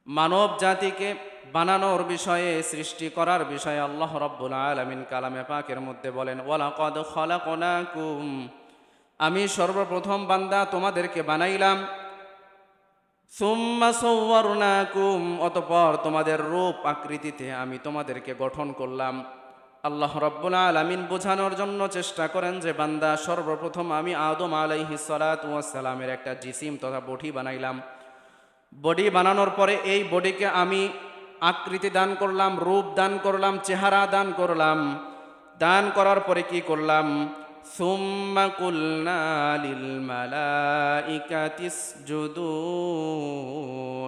মানব জাতিকে বানানোর বিষয়ে, সৃষ্টি করার বিষয়ে আল্লাহ রাব্বুল আলামিন কালামে পাকের মধ্যে বলেন, ওয়ালাকাদ খালাকনাকুম, আমি সর্বপ্রথম বান্দা তোমাদেরকে বানাইলাম। সুম্মা সাওয়ারনাকুম, অতঃপর তোমাদের রূপ আকৃতিতে আমি তোমাদেরকে গঠন করলাম। আল্লাহ রাব্বুল আলামিন বোঝানোর জন্য চেষ্টা করেন যে বান্দা, সর্বপ্রথম আমি আদম আলাইহিস সালাতু ওয়াস সালামের একটা জিসিম তথা বডি বানাইলাম। বডি বানানোর পরে এই বডিকে আমি আকৃতি দান করলাম, রূপ দান করলাম, চেহারা দান করলাম। দান করার পরে কি করলাম? সুম্মা কুলনা লিল মালাইকাতি ইসজুদু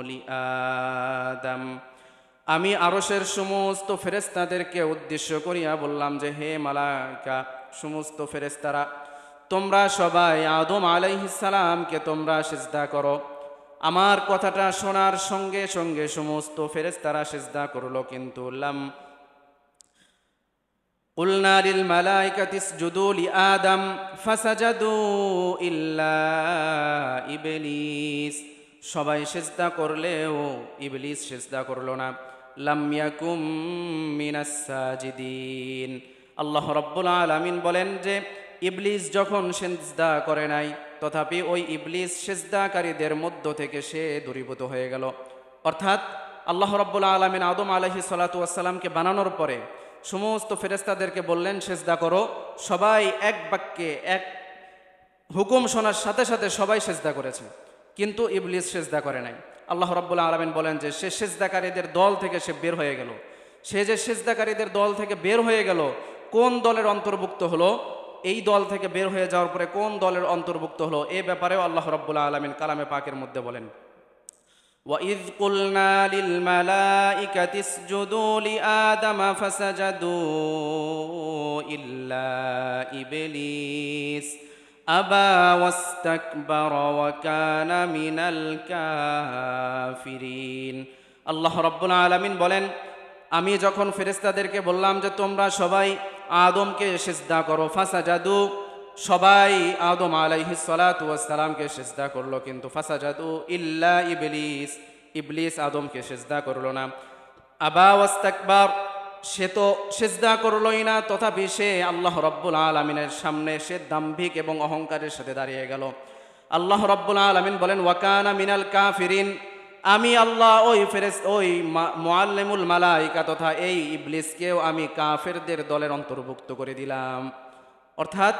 লিআদম, আমি আরশের সমস্ত ফেরেশতাদেরকে উদ্দেশ্য করিয়া বললাম যে হে মালাইকা, সমস্ত ফেরেশতারা, তোমরা সবাই আদম আলাইহিস সালামকে তোমরা সিজদা করো। আমার কথাটা শোনার সঙ্গে সঙ্গে সমস্ত ফেরেশতারা সিজদা করলো, কিন্তু কুলনা লিল মালাইকাতি ইসজুদু লিআদম ফাসাজাদু ইল্লা ইবলিস, সবাই সিজদা করলেও ইবলিস সিজদা করলো না। লাম ইয়াকুম মিনাস সাজিদিন, আল্লাহ রাব্বুল আলামিন বলেন যে ইবলিস যখন সিজদা করে নাই, তথাপি ওই ইবলিস সিজদাকারীদের মধ্য থেকে সে দূরীভূত হয়ে গেল। অর্থাৎ আল্লাহ রাব্বুল আলামিন আদম আলাইহিস সালাতু ওয়াস সালামকে বানানোর পরে সমস্ত ফেরেশতাদেরকে বললেন সিজদা করো। সবাই এক বাক্যে, এক হুকুম শোনার সাথে সাথে সবাই সিজদা করেছে, কিন্তু ইবলিস সিজদা করে নাই। আল্লাহ রাব্বুল আলামিন বলেন যে সে সিজদাকারীদের দল থেকে সে বের হয়ে গেল। সে যে সিজদাকারীদের দল থেকে বের হয়ে গেল, কোন দলের অন্তর্ভুক্ত হলো? এই দল থেকে বের হয়ে যাওয়ার পরে কোন দলের অন্তর্ভুক্ত হলো, এ ব্যাপারেও আল্লাহ রাব্বুল আলামিন কালামে পাকের মধ্যে বলেন, وَإِذْ قُلْنَا لِلْمَلَائِكَةِ اسْجُدُوا لِآدَمَ فَسَجَدُوا إِلَّا إِبْلِيسَ أَبَى وَاسْتَكْبَرَ وَكَانَ مِنَ الْكَافِرِينَ। আল্লাহ রাব্বুল আলামিন বলেন, আমি যখন ফেরেশতাদেরকে বললাম যে তোমরা সবাই আদমকে সিজদা করো, ফাসাজাদু, সবাই আদম আলাইহিস সালাতু ওয়াস সালামকে সিজদা করলো, কিন্তু ফাসাজাদু ইল্লা ইবলিস, ইবলিস আদমকে সিজদা করলো না। আবা ওয়াস্তাকবার, সে তো সিজদা করলোই না, তথাপি সে আল্লাহ রাব্বুল আলামিনের সামনে সে দাম্ভিক এবং অহংকারের সাথে দাঁড়িয়ে গেল। আল্লাহ রাব্বুল আলামিন বলেন, ওয়াকানা মিনাল কাফিরিন, আমি আল্লাহ ওই মুআল্লিমুল মালাইকা তথা এই ইবলিসকেও আমি কাফেরদের দলের অন্তর্ভুক্ত করে দিলাম। অর্থাৎ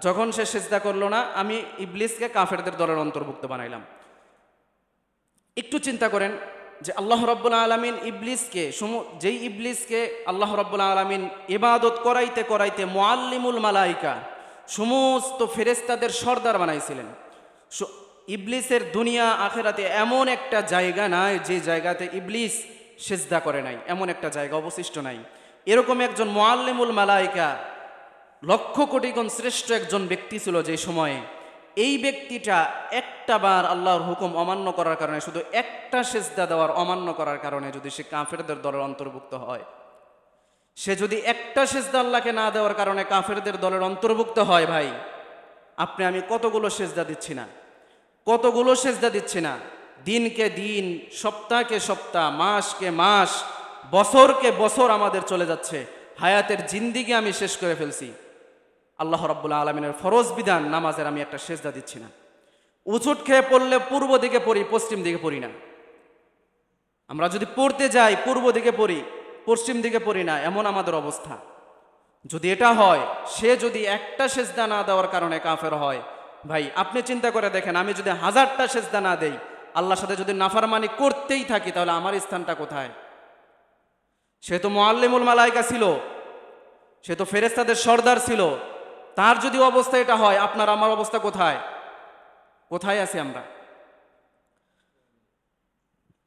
যখন সে সিজদা করলো না, আমি ইবলিসকে কাফেরদের দলের অন্তর্ভুক্ত বানাইলাম। একটু চিন্তা করেন যে আল্লাহ রাব্বুল আলামিন ইবলিসকে, যেই ইবলিসকে আল্লাহ রাব্বুল আলামিন ইবাদত করাইতে করাইতে মুআল্লিমুল মালাইকা, সমস্ত ফেরেশতাদের সর্দার বানাইছিলেন। ইবলিসের দুনিয়া আখেরাতে এমন একটা জায়গা নাই যে জায়গাতে ইবলিস সিজদা করে নাই, এমন একটা জায়গা অবশিষ্ট নাই। এরকম একজন মুআল্লিমুল মালাইকা, লক্ষ কোটি গুণ শ্রেষ্ঠ একজন ব্যক্তি ছিল যে সময়ে, এই ব্যক্তিটা একটা বার আল্লাহর হুকুম অমান্য করার কারণে, শুধু একটা সিজদা দেওয়ার অমান্য করার কারণে যদি সে কাফেরদের দলের অন্তর্ভুক্ত হয়, সে যদি একটা সিজদা আল্লাহকে না দেওয়ার কারণে কাফেরদের দলের অন্তর্ভুক্ত হয়, ভাই আপনি আমি কতগুলো সিজদা দিচ্ছি না, কতগুলো সিজদা দিচ্ছি না, দিনকে দিন, সপ্তাহকে সপ্তাহ, মাসকে মাস, বছরকে বছর আমাদের চলে যাচ্ছে, হায়াতের জিন্দিগি আমি শেষ করে ফেলছি। আল্লাহ রাব্বুল আলামিনের ফরজ বিধান নামাজের আমি একটা সিজদা দিচ্ছি না। উচুট খেয়ে পড়লে পূর্ব দিকে পড়ি, পশ্চিম দিকে পড়ি না। আমরা যদি পড়তে যাই পূর্ব দিকে পড়ি, পশ্চিম দিকে পড়ি না, এমন আমাদের অবস্থা। যদি এটা হয়, সে যদি একটা সিজদা না দেওয়ার কারণে কাফের হয়, ভাই আপনি চিন্তা করে দেখেন, আমি যদি 1000টা সিজদা না দেই, আল্লাহর সাথে যদি নাফরমানি করতেই থাকি, তাহলে আমার স্থানটা কোথায়? সে তো মুআল্লিমুল মালাইকা ছিল, সে তো ফেরেশতাদের সর্দার ছিল। তার যদি অবস্থা এটা হয়, আপনার আমার অবস্থা কোথায়? কোথায় আছি আমরা?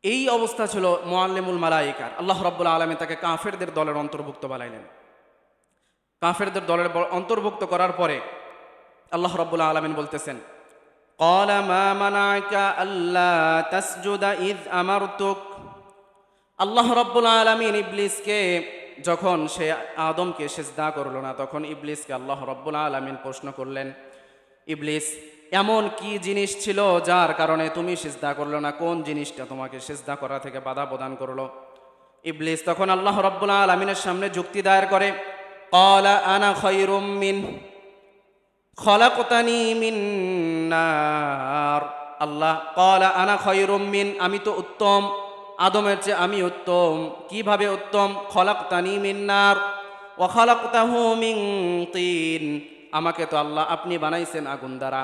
এই অবস্থা ছিল মুআল্লিমুল মালাইকার। আল্লাহ রাব্বুল আলামিন তাকে কাফেরদের দলের অন্তর্ভুক্ত বানাইলেন। কাফেরদের দলের অন্তর্ভুক্ত করার পরে আল্লাহ রাব্বুল আলামিন বলতেছেন, ক্বালা মা মানা'কা আল্লা তাসজুদা ইয আমারতুক। আল্লাহ রাব্বুল আলামিন ইবলিসকে, যখন সে আদমকে সিজদা করলো না, তখন ইবলিসকে আল্লাহ রাব্বুল আলামিন প্রশ্ন করলেন, ইবলিস এমন কি জিনিস ছিল যার কারণে তুমি সিজদা করলো না? কোন জিনিসটা তোমাকে সিজদা করা থেকে বাধা প্রদান করলো? ইবলিস তখন আল্লাহ রাব্বুল আলামিনের সামনে যুক্তি দায়ের করে, ক্বালা আনা খায়রুম মিন খলাকতানি মিন নার। আল্লাহ ক্বালা আনা খায়রুম মিন, আমি তো উত্তম, আদমের চেয়ে আমি উত্তম। কিভাবে উত্তম? খলাকতানি মিন নার ওয়া খলাকতাহু মিন তিন, আমাকে তো আল্লাহ আপনি বানাইছেন আগুন দ্বারা,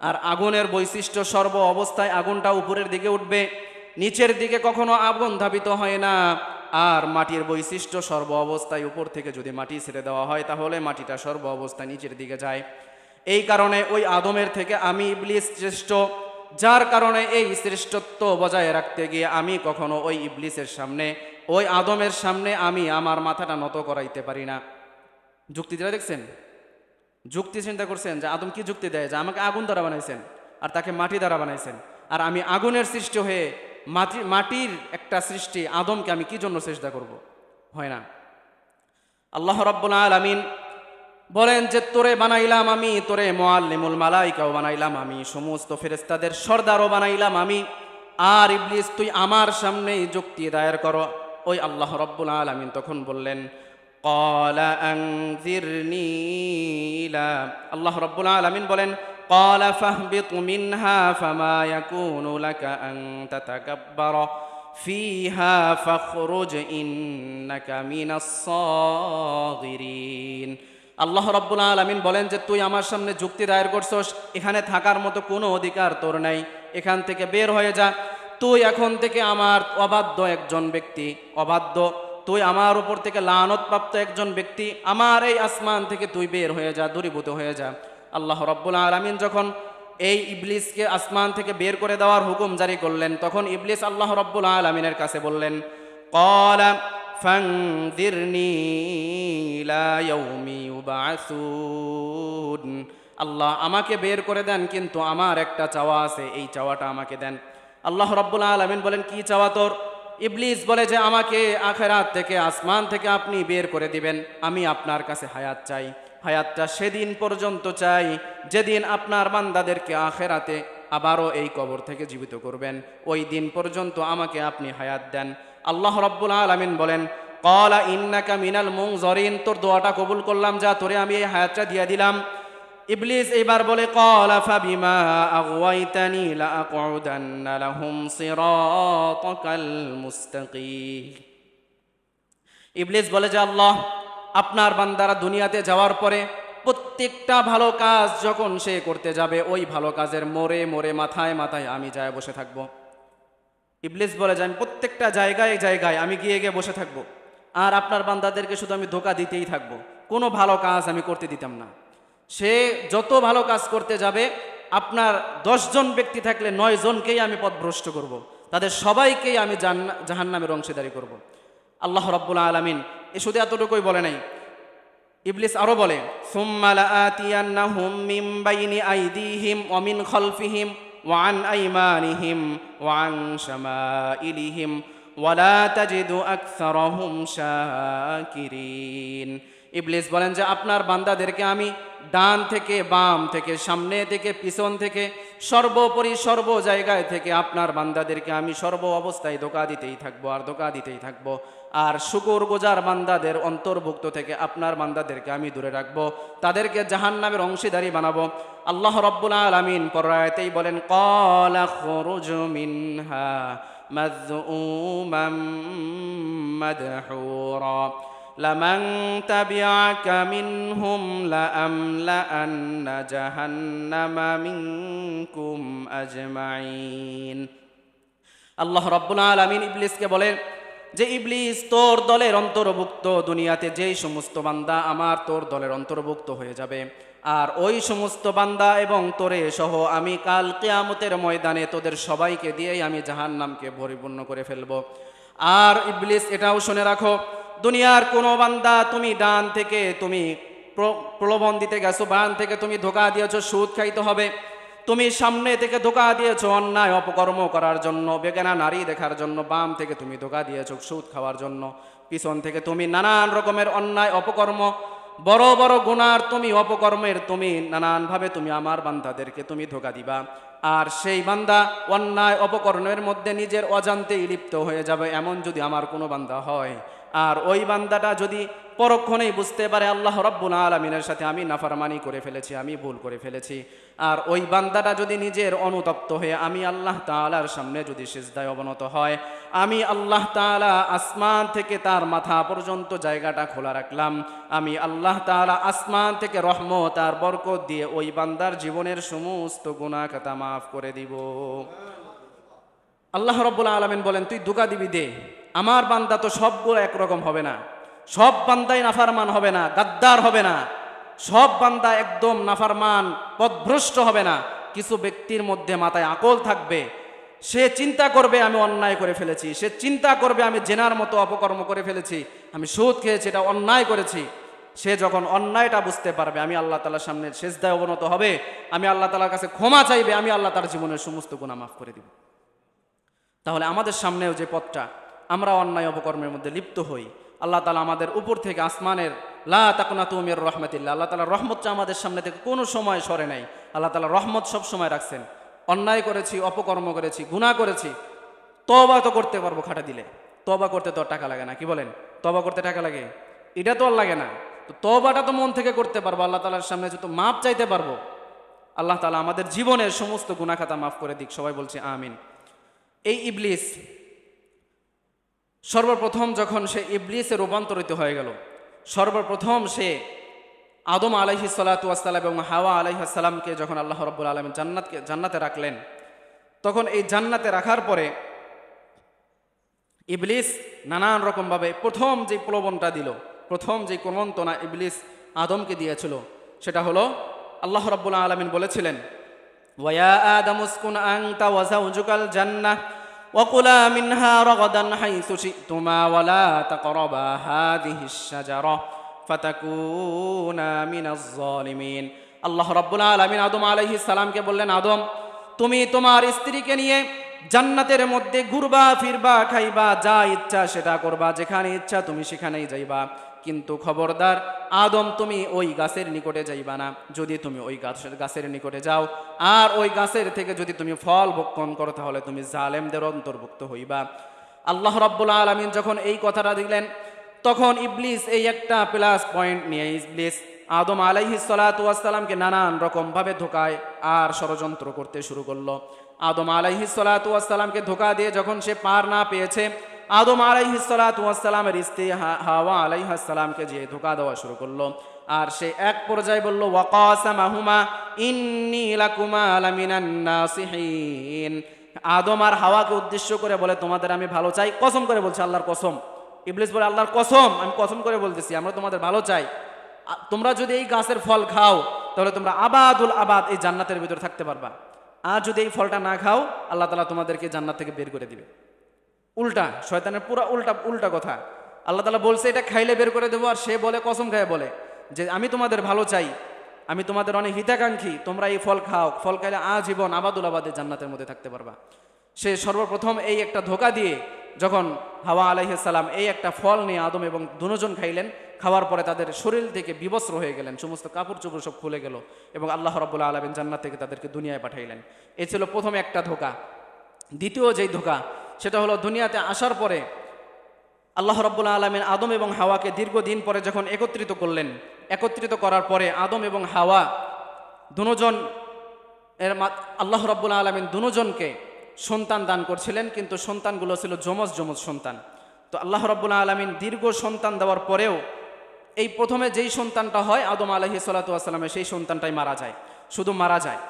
আর আগুনের বৈশিষ্ট্য সর্ব অবস্থায় আগুনটা উপরের দিকে উঠবে, নিচের দিকে কখনো আগুন ধাবিত হয় না। আর মাটির বৈশিষ্ট্য সর্ব অবস্থায় উপর থেকে যদি মাটি ছেড়ে দেওয়া হয় তাহলে মাটিটা সর্ব অবস্থায় নিচের দিকে যায়। এই কারণে ওই আদমের থেকে আমি ইবলিস শ্রেষ্ঠ, যার কারণে এই শ্রেষ্ঠত্ব বজায় রাখতে গিয়ে আমি কখনো ওই ইবলিসের সামনে, ওই আদমের সামনে আমি আমার মাথাটা নত করাইতে পারি না। যুক্তিটা দেখছেন? যুক্তি চিন্তা করছেন যে আদম কি যুক্তি দেয় যে আমাকে আগুন দ্বারা বানাইছেন আর তাকে মাটি দ্বারা বানাইছেন, আর আমি আগুনের সৃষ্টি হয়ে মাটির একটা সৃষ্টি আদমকে আমি কি জন্য চেষ্টা করব? হয় না। আল্লাহ রাব্বুল আলামিন বলেন যে তোরে বানাইলাম আমি, তোরে মুআল্লিমুল মালাইকাও বানাইলাম আমি, সমস্ত ফেরেশতাদের সর্দারও বানাইলাম আমি, আর ইবলিস তুই আমার সামনেই যুক্তি দায়ের করো। ওই আল্লাহ রাব্বুল আলামিন তখন বললেন, ক্বালা আনজিরনি ইলা, আল্লাহ রাব্বুল আলামিন বলেন, ক্বালা ফাহবিত মিনহা ফামা ইয়াকুনু লাকা আন তাতাকাব্বারা ফিহা ফাখরুজ ইন্নাকা মিনাস সাগিরিন। আল্লাহ রাব্বুল আলামিন বলেন যে তুই আমার সামনে যুক্তি দায়ের করছস, এখানে থাকার মতো কোনো অধিকার তোর নাই, এখান থেকে বের হয়ে যা। তুই এখন থেকে আমার অবাধ্য একজন ব্যক্তি, অবাধ্য, তুই আমার উপর থেকে লানতপ্রাপ্ত একজন ব্যক্তি, আমার এই আসমান থেকে তুই বের হয়ে যা, দূরীভূত হয়ে যা। আল্লাহ রাব্বুল আলামিন যখন এই ইবলিসকে আসমান থেকে বের করে দেওয়ার হুকুম জারি করলেন, তখন ইবলিস আল্লাহ রাব্বুল আলামিনের কাছে বললেন, ক্বালা ফানজিরনি ইলা ইয়াউমি ইউবআসুন, আল্লাহ আমাকে বের করে দেন, কিন্তু আমার একটা চাওয়া আছে, এই চাওয়াটা আমাকে দেন। আল্লাহ রাব্বুল আলামিন বলেন, কি চাওয়া তোর? ইবলিস বলে যে আমাকে আখিরাত থেকে, আসমান থেকে আপনি বের করে দিবেন, আমি আপনার কাছে হায়াত চাই, হায়াতটা সেদিন পর্যন্ত চাই যেদিন আপনার বান্দাদেরকে আখিরাতে আবারও এই কবর থেকে জীবিত করবেন, ওই দিন পর্যন্ত আমাকে আপনি হায়াত দেন। আল্লাহ রাব্বুল আলামিন বলেন, ক্বালা ইন্নাকা মিনাল মুনজারিন, তোর দোয়াটা কবুল করলাম, যা তোরে আমি এই হায়াতটা দিয়ে দিলাম। ইবলিস এবার বলে, ক্বালা ফাবিমা আগওয়াইতানি লাআকউদান্না লাহুম সিরাতাকাল মুস্তাকিম। ইবলিস বলে যে আল্লাহ, আপনার বান্দারা দুনিয়াতে যাওয়ার পরে প্রত্যেকটা ভালো কাজ যখন সে করতে যাবে, ওই ভালো কাজের মোড়ে মোড়ে, মাথায় মাথায় আমি যায় বসে থাকবো। ইবলিস বলে যে আমি প্রত্যেকটা জায়গায় জায়গায় আমি গিয়ে গিয়ে বসে থাকবো, আর আপনার বান্দাদেরকে শুধু আমি ধোঁকা দিতেই থাকবো, কোনো ভালো কাজ আমি করতে দিতাম না। সে যত ভালো কাজ করতে যাবে, আপনার 10 জন ব্যক্তি থাকলে 9 জনকেই আমি পথভ্রষ্ট করব, তাদের সবাইকেই আমি জাহান্নামের অংশীদারি করব। আল্লাহ রাব্বুল আলামিন এ শুধু এতটুকুই বলে নাই, ইবলিস আরো বলে, সুম্মা লাআতিয়ান্নাহুম মিন বাইনি আইদিহিম ওয়া মিন খালফিহিম ওয়া আন আইমানিহিম ওয়া আন শামাইলিহিম ওয়া লা তাজিদু আকসারাহুম শাকিরিন। ইবলিস বলেন যে আপনার বান্দাদেরকে আমি ডান থেকে, বাম থেকে, সামনে থেকে, পিছন থেকে, সর্বোপরি সর্ব জায়গায় থেকে আপনার বান্দাদেরকে আমি সর্ব অবস্থায় ধোঁকা দিতেই থাকবো, আর ধোঁকা দিতেই থাকবো। আর শুকর গুজার বান্দাদের অন্তর্ভুক্ত থেকে আপনার বান্দাদেরকে আমি দূরে রাখবো, তাদেরকে জাহান্নামের অংশীদারি বানাবো। আল্লাহ রাব্বুল আলামিন পরায়াতেই বলেন, ক্বালা খুরুজ মিনহা মাযউমান মাদহুরা লামান তাবিআকা মিনহুম লাআমলাআন্না জাহান্নামা মিনকুম আজমাইন। আল্লাহ রাব্বুল আলামিন ইবলিসকে বলেন যে ইবলিস, তোর দলের অন্তর্ভুক্ত দুনিয়াতে যেই সমস্ত বান্দা আমার তোর দলের অন্তর্ভুক্ত হয়ে যাবে, আর ওই সমস্ত বান্দা এবং তোরে সহ আমি কাল কিয়ামতের ময়দানে তোদের সবাইকে দিয়েই আমি জাহান্নামকে পরিপূর্ণ করে ফেলবো। আর ইবলিস এটাও শুনে রাখো, দুনিয়ার কোনো বান্দা তুমি ডান থেকে তুমি প্রলোভন দিতে গেছো, বাম থেকে তুমি ধোঁকা দিয়েছো সুদ খাইতে হবে, তুমি সামনে থেকে ধোঁকা দিয়েছো অন্যায় অপকর্ম করার জন্য, বেগানা নারী দেখার জন্য, বাম থেকে তুমি ধোঁকা দিয়েছো সুদ খাওয়ার জন্য, পিছন থেকে তুমি নানান রকমের অন্যায় অপকর্ম বড় বড় গুনার তুমি, অপকর্মের তুমি, নানানভাবে তুমি আমার বান্দাদেরকে তুমি ধোঁকা দিবা। আর সেই বান্দা অন্যায় অপকর্মের মধ্যে নিজের অজান্তেই লিপ্ত হয়ে যাবে, এমন যদি আমার কোনো বান্দা হয়, আর ওই বান্দাটা যদি পরক্ষণেই বুঝতে পারে আল্লাহ রাব্বুল আলামিনের সাথে আমি নাফরমানি করে ফেলেছি, আমি ভুল করে ফেলেছি, আর ওই বান্দাটা যদি নিজের অনুতপ্ত হয়ে আমি আল্লাহ তাআলার সামনে যদি সিজদায় অবনত হয়, আমি আল্লাহ তাআলা আসমান থেকে তার মাথা পর্যন্ত জায়গাটা খোলা রাখলাম, আমি আল্লাহ তাআলা আসমান থেকে রহমত আর বরকত দিয়ে ওই বান্দার জীবনের সমস্ত গুনাহ খাতা মাফ করে দিব। আল্লাহ রাব্বুল আলামিন বলেন, তুই ধোঁকা দিবি দে, আমার বান্দা তো সবগুলো একরকম হবে না, সব বান্দাই নাফরমান হবে না, গাদ্দার হবে না, সব বান্দা একদম নাফরমান পথভ্রষ্ট হবে না। কিছু ব্যক্তির মধ্যে মাথায় আকল থাকবে, সে চিন্তা করবে আমি অন্যায় করে ফেলেছি, সে চিন্তা করবে আমি জেনার মতো অপকর্ম করে ফেলেছি, আমি সুদ খেয়েছি, এটা অন্যায় করেছি। সে যখন অন্যায়টা বুঝতে পারবে, আমি আল্লাহ তাআলার সামনে সিজদায় অবনত হবে, আমি আল্লাহ তাআলার কাছে ক্ষমা চাইবে, আমি আল্লাহ তার জীবনের সমস্ত গুনাহ মাফ করে দিব। তাহলে আমাদের সামনেও যে পথটা, আমরা অন্যায় অপকর্মের মধ্যে লিপ্ত হই, আল্লাহ তাআলা আমাদের উপর থেকে আসমানের লা তাকনাতু মির রাহমাতিল্লাহ, আল্লাহ তাআলার রহমতটা আমাদের সামনে থেকে কোনো সময় সরে নাই। আল্লাহ তাআলা রহমত সব সময় রাখছেন। অন্যায় করেছি, অপকর্ম করেছি, গুনাহ করেছি, তওবা তো করতে পারবো খাটা দিলে, তওবা করতে তো টাকা লাগে না, কি বলেন? তওবা করতে টাকা লাগে? এটা তো আর লাগে না। তো তওবাটা তো মন থেকে করতে পারবো, আল্লাহ তাআলার সামনে যত মাপ চাইতে পারবো। আল্লাহ তাআলা আমাদের জীবনের সমস্ত গুনাহ খাতা মাফ করে দিক, সবাই বলছে আমিন। এই ইবলিস সর্বপ্রথম যখন সে ইবলিসে রূপান্তরিত হয়ে গেল, সর্বপ্রথম সে আদম আলাইহিস সালাতু ওয়াস সালাম এবং হাওয়া আলাইহিস সালামকে যখন আল্লাহ রাব্বুল আলামিন জান্নাতে রাখলেন, তখন এই জান্নাতে রাখার পরে ইবলিস নানান রকমভাবে প্রথম যে প্রলোভনটা দিল, প্রথম যে কুমন্ত্রণা ইবলিস আদমকে দিয়েছিল, সেটা হলো আল্লাহ রাব্বুল আলামিন বলেছিলেন, ওয়া আদামু উসকুন আনতা ওয়া যাওজুকাল জান্নাহ وَكُلَا مِنْهَا رَغَدًا حَيْثُ شِئْتُمَا وَلَا تَقْرَبَا هَذِهِ الشَّجَرَةَ فَتَكُونَا مِنَ الظَّالِمِينَ। আল্লাহ রাব্বুল আলামিন আদম আলাইহিস সালামকে বললেন, আদম, তুমি তোমার স্ত্রীকে নিয়ে জান্নাতের মধ্যে ঘুরবা ফিরবা, খাইবা, যা ইচ্ছা সেটা করবা, যেখানে ইচ্ছা তুমি সেখানেই যাইবা, কিন্তু খবরদার আদম তুমি ওই গাছের নিকটে যাইবা না। যদি তুমি ওই গাছের নিকটে যাও আর ওই গাছের থেকে যদি তুমি ফল ভক্ষণ করো, তাহলে তুমি জালেমদের অন্তর্ভুক্ত হইবা। আল্লাহ রাব্বুল আলামিন যখন এই কথাটা দিলেন, তখন ইবলিস এই একটা প্লাস পয়েন্ট নিয়ে ইবলিস আদম আলাইহিস সালাতু ওয়াস সালামকে নানান রকমভাবে ধোঁকায় আর ষড়যন্ত্র করতে শুরু করলো। আদম আলাইহিস সালাতু ওয়াস সালামকে ধোঁকা দিয়ে যখন সে পার না পেয়েছে, আদম আলাইহিস সালাতু ওয়াস সালামের স্ত্রী হাওয়া আলাইহিস সালামকে যে ধোঁকা দেওয়া শুরু করলো, আর সে এক পর্যায়ে বলল, ওয়াকাসামাহুমা ইন্নী লাকুমা লামিনান নাসিহিন। আদম আর হাওয়াকে উদ্দেশ্য করে বলে, তোমাদের আমি ভালো চাই, কসম করে বলছে, আল্লাহর কসম। ইবলিস বলে, আল্লাহর কসম, আমি কসম করে বলতেছি, আমরা তোমাদের ভালো চাই, তোমরা যদি এই গাছের ফল খাও তাহলে তোমরা আবাদুল আবাদ এই জান্নাতের ভিতরে থাকতে পারবা, আর যদি এই ফলটা না খাও আল্লাহ তাআলা তোমাদেরকে জান্নাত থেকে বের করে দিবে। উল্টা, শয়তানের পুরো উল্টা কথা। আল্লাহ তাআলা বলছে এটা খাইলে বের করে দেবো, আর সে বলে কসম খায় বলে যে আমি তোমাদের ভালো চাই, আমি তোমাদের অনেক হিতাকাঙ্ক্ষী, তোমরা এই ফল খাও, ফল খাইলে আজীবন আবাদুল আবাদে জান্নাতের মধ্যে থাকতে পারবা। সে সর্বপ্রথম এই একটা ধোঁকা দিয়ে যখন হাওয়া আলাইহিস সালাম এই একটা ফল নিয়ে আদম এবং দুজন খাইলেন, খাওয়ার পরে তাদের শরীর থেকে বিবস্ত্র হয়ে গেলেন, সমস্ত কাপড় চোপড় সব খুলে গেল এবং আল্লাহ রাব্বুল আলামিন জান্নাত থেকে তাদেরকে দুনিয়ায় পাঠাইলেন। এই ছিল প্রথম একটা ধোঁকা। দ্বিতীয় যেই ধোঁকা, সেটা হলো দুনিয়াতে আসার পরে আল্লাহ রাব্বুল আলামিন আদম এবং হাওয়াকে দীর্ঘদিন পরে যখন একত্রিত করলেন, একত্রিত করার পরে আদম এবং হাওয়া দুজন আল্লাহ রাব্বুল আলামিন দুজনকে সন্তান দান করছিলেন, কিন্তু সন্তানগুলো ছিল যমজ সন্তান। তো আল্লাহ রাব্বুল আলামিন দীর্ঘ সন্তান দেওয়ার পরেও এই প্রথমে যেই সন্তানটা হয় আদম আলাইহিস সালাতু ওয়াস সালামের, সেই সন্তানটাই মারা যায়, শুধু মারা যায়।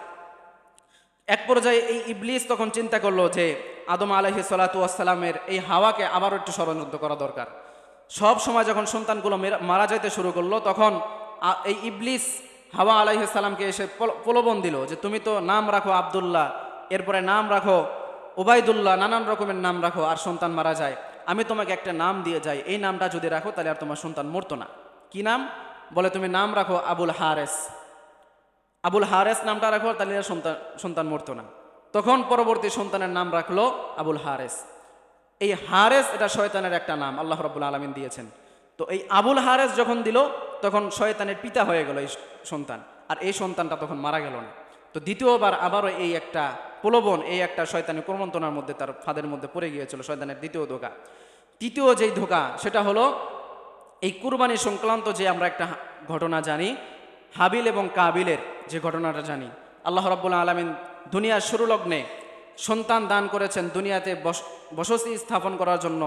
এক পর্যায়ে এই ইবলিস তখন চিন্তা করলো যে আদম আলাইহিস সালাতু ওয়াস সালামের এই হাওয়াকে আবারও একটু ষড়যন্ত্র করা দরকার। সব সময় যখন সন্তানগুলো মারা যাইতে শুরু করলো, তখন এই ইবলিস হাওয়া আলাইহিস সালামকে এসে প্রলোভন দিল যে তুমি তো নাম রাখো আব্দুল্লাহ, এরপরে নাম রাখো উবাইদুল্লাহ, নানান রকমের নাম রাখো, আর সন্তান মারা যায়, আমি তোমাকে একটা নাম দিয়ে যাই, এই নামটা যদি রাখো তাহলে আর তোমার সন্তান মরতো না। কি নাম? বলে তুমি নাম রাখো আবুল হারেস, আবুল হারেস নামটা রাখো, তাহলে আর সন্তান মরতো না। তখন পরবর্তী সন্তানের নাম রাখলো আবুল হারেস। এই হারেস এটা শয়তানের একটা নাম, আল্লাহ রাব্বুল আলামিন দিয়েছেন। তো এই আবুল হারেস যখন দিল, তখন শয়তানের পিতা হয়ে গেল এই সন্তান, আর এই সন্তানটা তখন মারা গেল না। তো দ্বিতীয়বার আবারও এই একটা প্রলোভন, এই একটা শয়তানের প্রমন্ত্রণার মধ্যে তার ফাঁদের মধ্যে পড়ে গিয়েছিল শয়তানের দ্বিতীয় ধোঁকা। তৃতীয় যেই ধোঁকা সেটা হলো এই কুরবানি সংক্রান্ত যে আমরা একটা ঘটনা জানি, হাবিল এবং কাবিলের যে ঘটনাটা জানি। আল্লাহ রাব্বুল আলামিন দুনিয়ার শুরু লগ্নে সন্তান দান করেছেন দুনিয়াতে বসতি স্থাপন করার জন্য,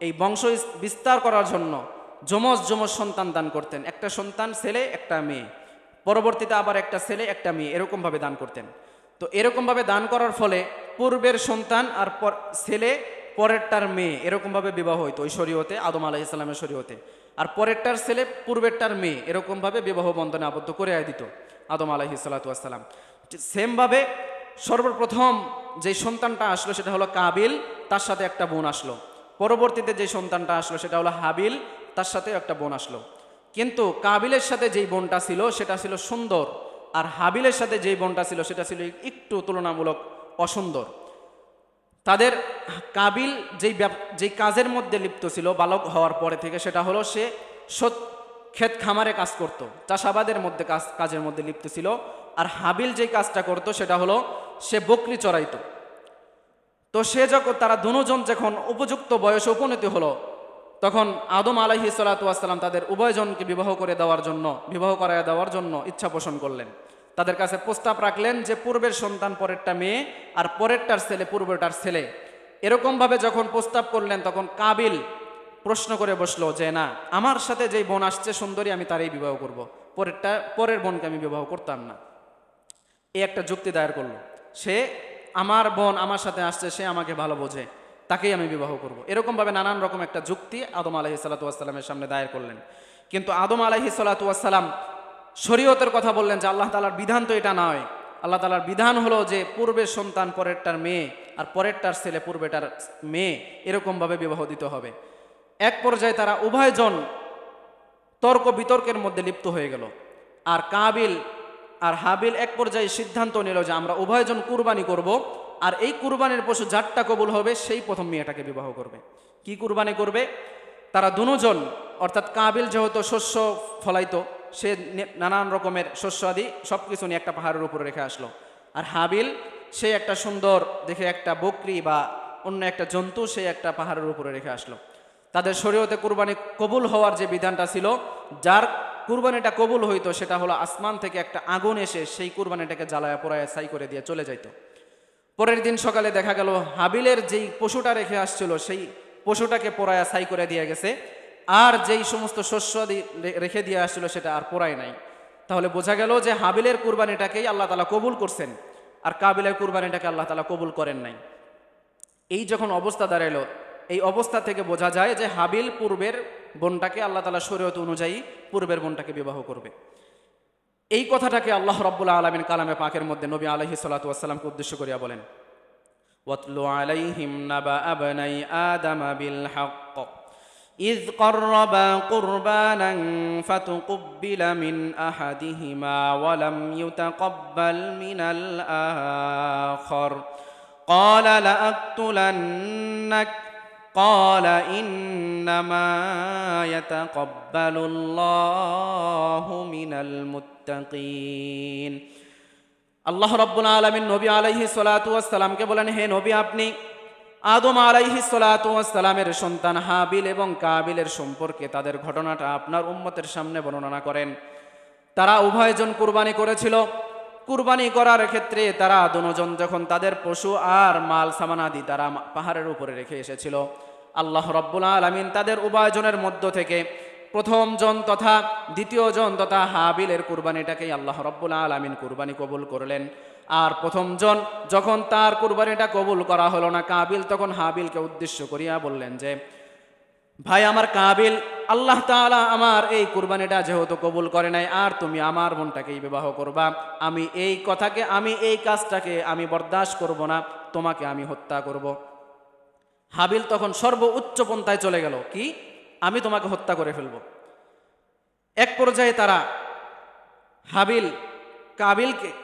এই বংশ বিস্তার করার জন্য যমজ যমজ সন্তান দান করতেন। একটা সন্তান ছেলে একটা মেয়ে, পরবর্তীতে আবার একটা ছেলে একটা মেয়ে, এরকমভাবে দান করতেন। তো এরকমভাবে দান করার ফলে পূর্বের সন্তান আর ছেলে পরেরটার মেয়ে এরকমভাবে বিবাহ হইতো ওই শরীয়তে, আদম আলাইহিস সালামের শরীয়তে। আর পরেরটার ছেলে পূর্বেরটার মেয়ে এরকমভাবে বিবাহ বন্ধনে আবদ্ধ করে দিত আদম আলাইহিস সালাতু ওয়াস সালাম। সেমভাবে সর্বপ্রথম যে সন্তানটা আসলো সেটা হলো কাবিল, তার সাথে একটা বোন আসলো। পরবর্তীতে যে সন্তানটা আসলো সেটা হলো হাবিল, তার সাথেও একটা বোন আসলো। কিন্তু কাবিলের সাথে যেই বোনটা ছিল সেটা ছিল সুন্দর, আর হাবিলের সাথে যেই বোনটা ছিল সেটা ছিল একটু তুলনামূলক অসুন্দর। তাদের কাবিল যেই কাজের মধ্যে লিপ্ত ছিল বালক হওয়ার পরে থেকে, সেটা হলো সে ক্ষেত খামারে কাজ করত, চাষাবাদের মধ্যে কাজের মধ্যে লিপ্ত ছিল। আর হাবিল যেই কাজটা করত সেটা হলো সে বকরি চড়াইত। তো সে যখন তারা দুজন যখন উপযুক্ত বয়সে উপনীত হলো, তখন আদম আলাইহিস সালাতু ওয়াস সালাম তাদের উভয়জনকে বিবাহ করায় দেওয়ার জন্য ইচ্ছা পোষণ করলেন। তাদের কাছে প্রস্তাব রাখলেন যে পূর্বের সন্তান পরেরটা মেয়ে, আর পরেরটার ছেলে পূর্বেরটার ছেলে। এরকমভাবে যখন প্রস্তাব করলেন তখন কাবিল প্রশ্ন করে বসলো যে না, আমার সাথে যেই বোন আসছে সুন্দরী, আমি তারই বিবাহ করব, পরের বোনকে আমি বিবাহ করতাম না। এই একটা যুক্তি দায়ের করলো, সে আমার বোন আমার সাথে আসছে, সে আমাকে ভালো বোঝে, তাকেই আমি বিবাহ করব। এরকমভাবে নানান রকম একটা যুক্তি আদম আলাইহিস সালাতু ওয়াস সালামের সামনে দায়ের করলেন। কিন্তু আদম আলাইহিস সালাতু ওয়াস সালাম শরীয়তের কথা বললেন যে আল্লাহ তাআলার বিধান তো এটা নয়। আল্লাহ তাআলার বিধান হলো যে পূর্বের সন্তান পরেরটার মেয়ে, আর পরেরটার ছেলে পূর্বেটার মেয়ে, এরকমভাবে বিবাহ দিতে হবে। এক পর্যায়ে তারা উভয়জন তর্ক বিতর্কের মধ্যে লিপ্ত হয়ে গেল। আর কাবিল আর হাবিল এক পর্যায়ে সিদ্ধান্ত নিল যে আমরা উভয়জন কুরবানি করব, আর এই কুরবানির পশু যারটা কবুল হবে সেই প্রথম মেয়েটাকে বিবাহ করবে। কি কুরবানি করবে? তারা দুজন, অর্থাৎ কাবিল যেহেতু শস্য ফলাইতো, সে নানান রকমের শস্য আদি সব কিছু নিয়ে একটা পাহাড়ের উপরে রেখে আসলো। আর হাবিল সে একটা সুন্দর দেখে একটা বকরি বা অন্য একটা জন্তু সে একটা পাহাড়ের উপরে রেখে আসলো। তাদের শরীয়তে কুরবানি কবুল হওয়ার যে বিধানটা ছিল, যার কুরবানিটা কবুল হইতো সেটা হলো আসমান থেকে একটা আগুন এসে সেই কুরবানিটাকে জ্বালায়া পোড়ায়া ছাই করে দিয়ে চলে যাইত। পরের দিন সকালে দেখা গেল হাবিলের যেই পশুটা রেখে আসছিল সেই পশুটাকে পোড়ায়া ছাই করে দিয়ে গেছে, আর যেই সমস্ত শস্য রেখে দিয়ে আসছিল সেটা আর পোড়ায় নাই। তাহলে বোঝা গেল যে হাবিলের কুরবানিটাকেই আল্লাহ তাআলা কবুল করছেন, আর কাবিলের কুরবানিটাকে আল্লাহ তাআলা কবুল করেন নাই। এই যখন অবস্থা দাঁড়ালো, এই অবস্থা থেকে বোঝা যায় যে হাবিল পূর্বের বোনটাকে আল্লাহ তাআলা শরীয়ত অনুযায়ী পূর্বের বোনটাকে বিবাহ করবে। এই কথাটাকে আল্লাহ রাব্বুল আলামিন কালামে পাকের মধ্যে নবী আলাইহিস সালাতু ওয়াস সালামকে উদ্দেশ্য করিয়া বলেন, ওয়াতলু আলাইহিম নাবা আবনাই আদম বিল হক ইয ক্বাররাবা কুরবানান ফাতুকুব্বিলা মিন আহাদিহিমা ওয়া লাম ইউতাকাব্বাল মিনাল আখার ক্বালা লাআকতুলান্নাক ক্বালা ইন্নামা ইয়াতাকাব্বালুল্লাহু মিনাল মুত্তাকিন। আল্লাহ রাব্বুল আলামিন নবী আলাইহিস সালাতু ওয়াস সালামকে বলেন, হে নবী, আপনি আদম আলাইহিস সালাতু ওয়াস সালামের সন্তান হাবিল এবং কাবিলের সম্পর্কে তাদের ঘটনাটা আপনার উম্মতের সামনে বর্ণনা করেন। তারা উভয়জন কুরবানি করেছিল। কুরবানি করার ক্ষেত্রে তারা দুজন যখন তাদের পশু আর মাল সামান আদি তারা পাহাড়ের উপরে রেখে এসেছিল, আল্লাহ রাব্বুল আলামিন তাদের উভয়জনের মধ্য থেকে প্রথম জন তথা দ্বিতীয় জন তথা হাবিলের কুরবানিটাকেই আল্লাহ রাব্বুল আলামিন কুরবানি কবুল করলেন। আর প্রথম জন যখন তার কুরবানিটা কবুল করা হলো না, কাবিল তখন হাবিলকে উদ্দেশ্য করিয়া বললেন যে, ভাই আমার কাবিল, আল্লাহ তাআলা আমার এই কুরবানিটা যেহেতু কবুল করে নাই, আর তুমি আমার বোনটাকেই বিবাহ করবা, আমি এই কথাকে, আমি এই কাজটাকে আমি বরদাস্ত করব না, তোমাকে আমি হত্যা করব। হাবিল তখন সর্বোচ্চ পন্থায় চলে গেল, কি আমি তোমাকে হত্যা করে ফেলব। এক পর্যায়ে তারা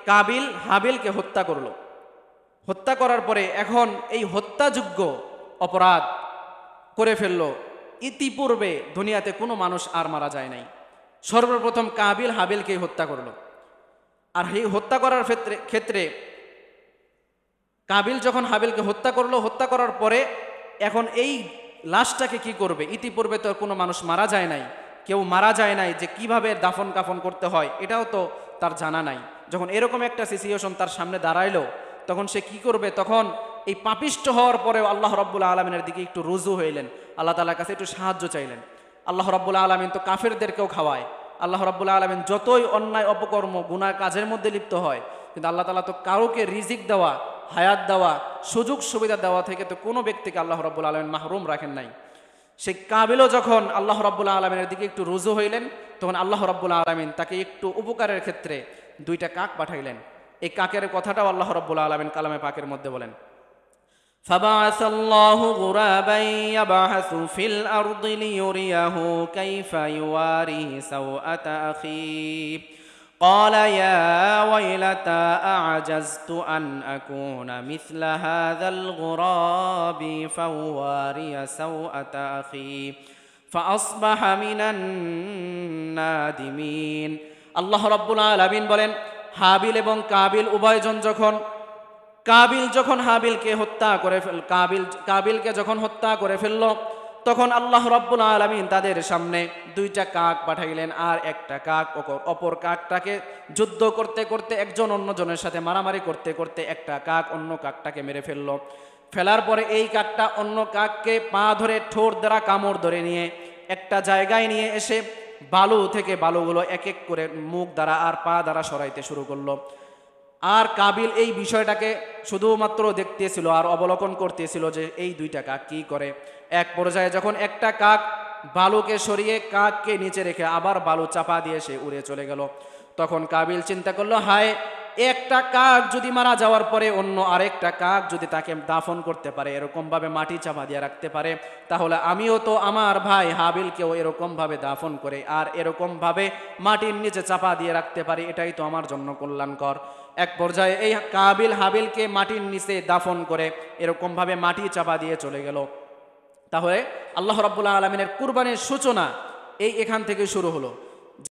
কাবিল হাবিলকে হত্যা করলো। হত্যা করার পরে এখন এই হত্যাযোগ্য অপরাধ করে ফেললো। ইতিপূর্বে দুনিয়াতে কোনো মানুষ আর মারা যায় নাই, সর্বপ্রথম কাবিল হাবিলকে হত্যা করলো। আর এই হত্যা করার ক্ষেত্রে কাবিল যখন হাবিলকে হত্যা করলো, হত্যা করার পরে এখন এই লাশটাকে কি করবে? ইতিপূর্বে তো কোনো মানুষ মারা যায় নাই, কেউ মারা যায় নাই, যে কিভাবে দাফন কাফন করতে হয় এটাও তো তার জানা নাই। যখন এরকম একটা সিচুয়েশন তার সামনে দাঁড়াইলো, তখন সে কি করবে? তখন এই পাপিষ্ট হওয়ার পরেও আল্লাহ রাব্বুল আলামিনের দিকে একটু রুজু হইলেন, আল্লাহ তাআলার কাছে একটু সাহায্য চাইলেন। আল্লাহ রাব্বুল আলামিন তো কাফেরদেরকেও খাওয়ায়। আল্লাহ রাব্বুল আলামিন যতই অন্যায় অপকর্ম গুনাহ কাজের মধ্যে লিপ্ত হয়, কিন্তু আল্লাহ তাআলা তো কাউকে রিজিক দেওয়া, হায়াত দেওয়া, সুযোগ সুবিধা দেওয়া থেকে তো কোনো ব্যক্তিকে আল্লাহ রাব্বুল আলামিন মাহরুম রাখেন নাই। সেই কাবিলও যখন আল্লাহ রাব্বুল আলামিনের দিকে একটু রুজু হইলেন, তখন আল্লাহ রাব্বুল আলামিন তাকে একটু উপকারের ক্ষেত্রে 2টা কাক পাঠাইলেন। এই কাকের কথাটাও আল্লাহ রাব্বুল আলামিন কালামে পাকের মধ্যে বলেন, فبعث الله غرابا يبحث في الأرض ليريه كيف يواري سوءة أخيه قال يا ويلتى أعجزت أن أكون مثل هذا الغراب فأواري سوءة أخي فأصبح من النادمين। আল্লাহ রাব্বুল আলামিন বলেন, হাবিল এবং কাবিল উভয়জন কাবিল যখন হাবিলকে হত্যা করে কাবিলকে যখন হত্যা করে ফেলল, তখন আল্লাহ রাব্বুল আলামিন তাদের সামনে 2টা কাক পাঠাইলেন। আর একটা কাক অপর কাকটাকে যুদ্ধ করতে করতে, একজন অন্যজনের সাথে মারামারি করতে করতে একটা কাক অন্য কাকটাকে মেরে ফেলার পরে এই কাকটা অন্য কাককে পা ধরে ঠোঁট দ্বারা কামড় ধরে নিয়ে একটা জায়গায় নিয়ে এসে বালু থেকে বালুগুলো এক এক করে মুখ দ্বারা আর পা দ্বারা সরাইতে শুরু করলো। আর কাবিল এই বিষয়টাকে শুধুমাত্র দেখতেছিল আর অবলোকন করতেছিল যে এই 2টা কাক কি করে। এক পর্যায়ে যখন একটা কাক বালুকে সরিয়ে কাককে নিচে রেখে আবার বালু চাপা দিয়ে সে উড়ে চলে গেল, তখন কাবিল চিন্তা করলো, হায়, একটা কাক যদি মারা যাওয়ার পরে অন্য আরেকটা কাক যদি তাকে দাফন করতে পারে, এরকমভাবে মাটি চাপা দিয়ে রাখতে পারে, তাহলে আমিও তো আমার ভাই হাবিলকেও এরকমভাবে দাফন করে আর এরকমভাবে মাটির নিচে চাপা দিয়ে রাখতে পারি, এটাই তো আমার জন্য কল্যাণকর। এক পর্যায়ে এই কাবিল হাবিলকে মাটির নিচে দাফন করে এরকমভাবে মাটি চাপা দিয়ে চলে গেল। তাহলে আল্লাহ রাব্বুল আলামিনের কুরবানির সূচনা এখান থেকে শুরু হলো।